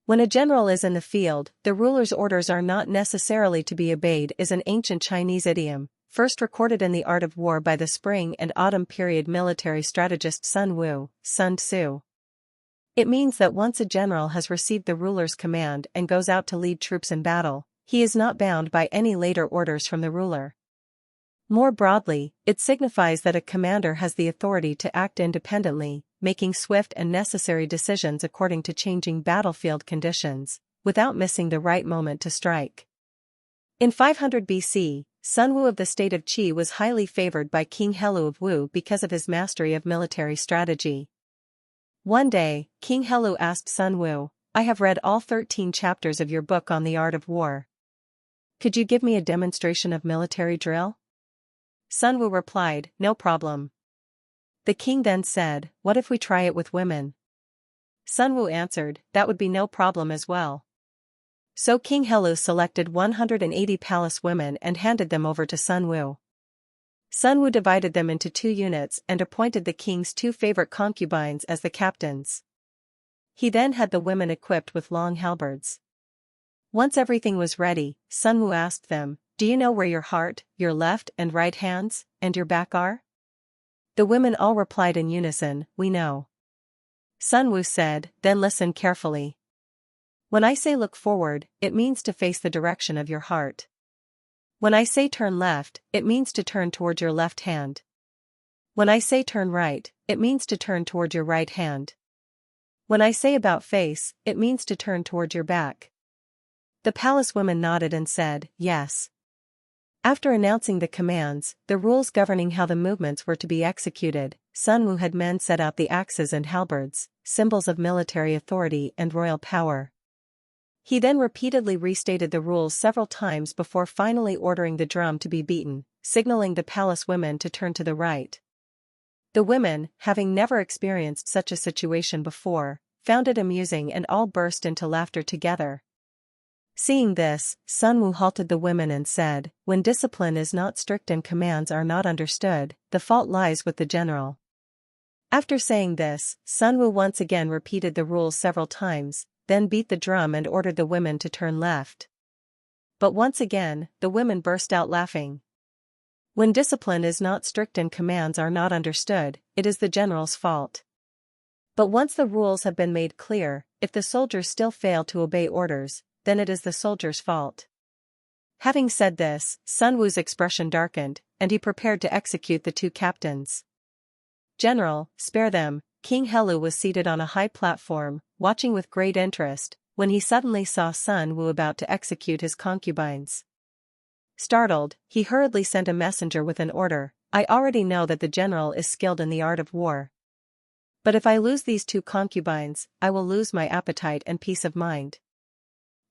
When a general is in the field, the ruler's orders are not necessarily to be obeyed is an ancient Chinese idiom, first recorded in the art of war by the spring and autumn period military strategist Sun Wu, Sun Tzu. It means that once a general has received the ruler's command and goes out to lead troops in battle, he is not bound by any later orders from the ruler. More broadly, it signifies that a commander has the authority to act independently, making swift and necessary decisions according to changing battlefield conditions, without missing the right moment to strike. In 500 BC, Sun Wu of the state of Qi was highly favored by King Helu of Wu because of his mastery of military strategy. One day, King Helu asked Sun Wu, "I have read all 13 chapters of your book on the art of war. Could you give me a demonstration of military drill?" Sun Wu replied, "No problem." The king then said, "What if we try it with women?" Sun Wu answered, "That would be no problem as well." So King Helu selected 180 palace women and handed them over to Sun Wu. Sun Wu divided them into 2 units and appointed the king's 2 favorite concubines as the captains. He then had the women equipped with long halberds. Once everything was ready, Sun Wu asked them, "Do you know where your heart, your left and right hands, and your back are?" The women all replied in unison, "We know." Sun Wu said, "Then listen carefully. When I say look forward, it means to face the direction of your heart. When I say turn left, it means to turn toward your left hand. When I say turn right, it means to turn toward your right hand. When I say about face, it means to turn toward your back." The palace women nodded and said, "Yes." After announcing the commands, the rules governing how the movements were to be executed, Sun Wu had men set out the axes and halberds, symbols of military authority and royal power. He then repeatedly restated the rules several times before finally ordering the drum to be beaten, signaling the palace women to turn to the right. The women, having never experienced such a situation before, found it amusing and all burst into laughter together. Seeing this, Sun Wu halted the women and said, "When discipline is not strict and commands are not understood, the fault lies with the general." After saying this, Sun Wu once again repeated the rules several times, then beat the drum and ordered the women to turn left. But once again, the women burst out laughing. When discipline is not strict and commands are not understood, it is the general's fault. But once the rules have been made clear, if the soldiers still fail to obey orders, then it is the soldier's fault. Having said this, Sun Wu's expression darkened, and he prepared to execute the 2 captains. "General, spare them." King Helu was seated on a high platform, watching with great interest, when he suddenly saw Sun Wu about to execute his concubines. Startled, he hurriedly sent a messenger with an order, "I already know that the general is skilled in the art of war. But if I lose these 2 concubines, I will lose my appetite and peace of mind.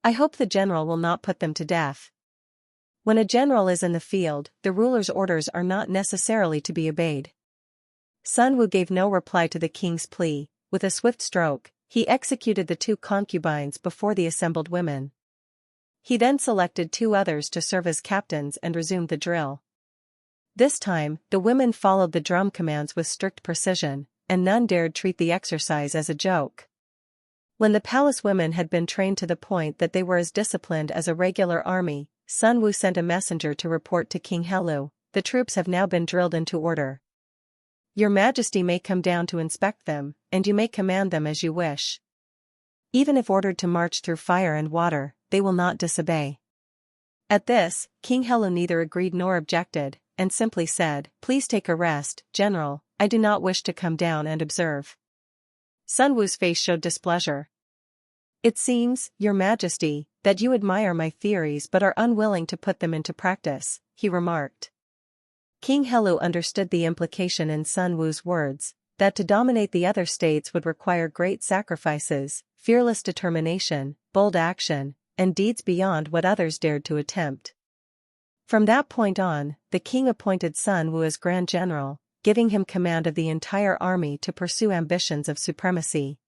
I hope the general will not put them to death." When a general is in the field, the ruler's orders are not necessarily to be obeyed. Sun Wu gave no reply to the king's plea. With a swift stroke, he executed the 2 concubines before the assembled women. He then selected 2 others to serve as captains and resumed the drill. This time, the women followed the drum commands with strict precision, and none dared treat the exercise as a joke. When the palace women had been trained to the point that they were as disciplined as a regular army, Sun Wu sent a messenger to report to King Helu, "The troops have now been drilled into order. Your Majesty may come down to inspect them, and you may command them as you wish. Even if ordered to march through fire and water, they will not disobey." At this, King Helu neither agreed nor objected, and simply said, "Please take a rest, General, I do not wish to come down and observe." Sun Wu's face showed displeasure. "It seems, Your Majesty, that you admire my theories but are unwilling to put them into practice," he remarked. King Helu understood the implication in Sun Wu's words, that to dominate the other states would require great sacrifices, fearless determination, bold action, and deeds beyond what others dared to attempt. From that point on, the king appointed Sun Wu as Grand General, giving him command of the entire army to pursue ambitions of supremacy.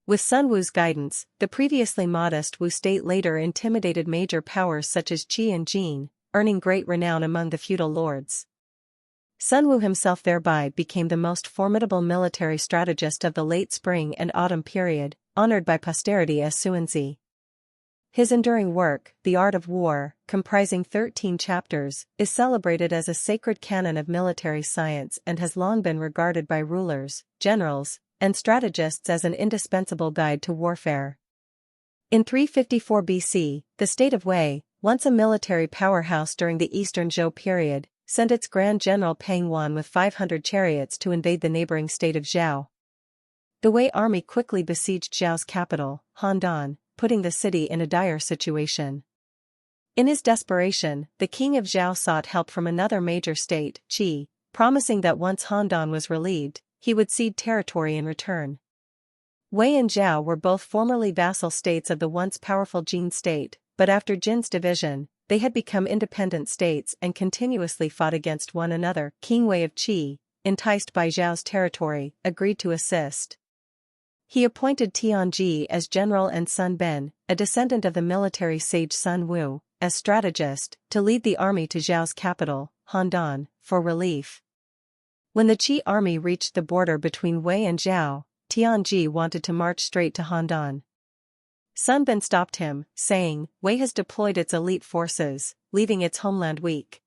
With Sun Wu's guidance, the previously modest Wu state later intimidated major powers such as Qi and Jin, earning great renown among the feudal lords. Sun Wu himself thereby became the most formidable military strategist of the late spring and autumn period, honored by posterity as Suanzi. His enduring work, The Art of War, comprising 13 chapters, is celebrated as a sacred canon of military science and has long been regarded by rulers, generals, and strategists as an indispensable guide to warfare. In 354 BC, the state of Wei, once a military powerhouse during the Eastern Zhou period, sent its Grand General Pang Yuan with 500 chariots to invade the neighboring state of Zhao. The Wei army quickly besieged Zhao's capital, Handan, putting the city in a dire situation. In his desperation, the king of Zhao sought help from another major state, Qi, promising that once Handan was relieved, he would cede territory in return. Wei and Zhao were both formerly vassal states of the once powerful Jin state, but after Jin's division, they had become independent states and continuously fought against one another. King Wei of Qi, enticed by Zhao's territory, agreed to assist. He appointed Tianji as general and Sun Ben, a descendant of the military sage Sun Wu, as strategist, to lead the army to Zhao's capital, Handan, for relief. When the Qi army reached the border between Wei and Zhao, Tianji wanted to march straight to Handan. Sun Ben stopped him, saying, "Wei has deployed its elite forces, leaving its homeland weak.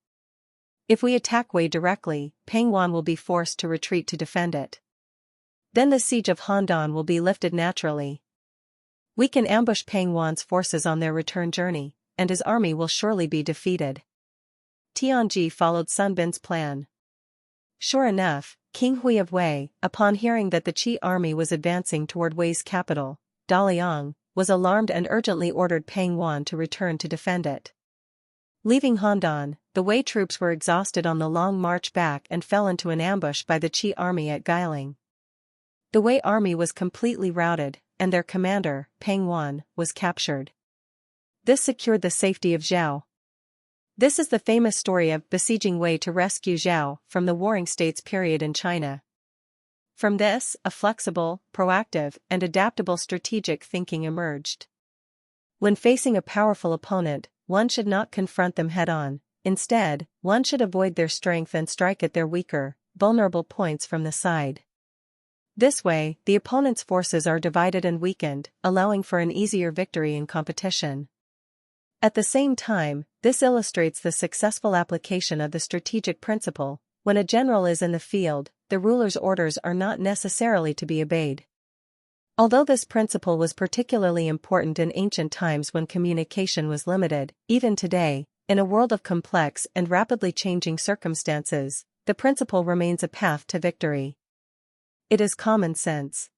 If we attack Wei directly, Pang Yuan will be forced to retreat to defend it. Then the siege of Handan will be lifted naturally. We can ambush Pang Yuan's forces on their return journey, and his army will surely be defeated." Tianji followed Sun Ben's plan. Sure enough, King Hui of Wei, upon hearing that the Qi army was advancing toward Wei's capital, Daliang, was alarmed and urgently ordered Pang Yuan to return to defend it. Leaving Handan, the Wei troops were exhausted on the long march back and fell into an ambush by the Qi army at Guiling. The Wei army was completely routed, and their commander, Pang Yuan, was captured. This secured the safety of Zhao. This is the famous story of besieging Wei to rescue Zhao from the Warring States period in China. From this, a flexible, proactive, and adaptable strategic thinking emerged. When facing a powerful opponent, one should not confront them head-on. Instead, one should avoid their strength and strike at their weaker, vulnerable points from the side. This way, the opponent's forces are divided and weakened, allowing for an easier victory in competition. At the same time, this illustrates the successful application of the strategic principle: when a general is in the field, the ruler's orders are not necessarily to be obeyed. Although this principle was particularly important in ancient times when communication was limited, even today, in a world of complex and rapidly changing circumstances, the principle remains a path to victory. It is common sense.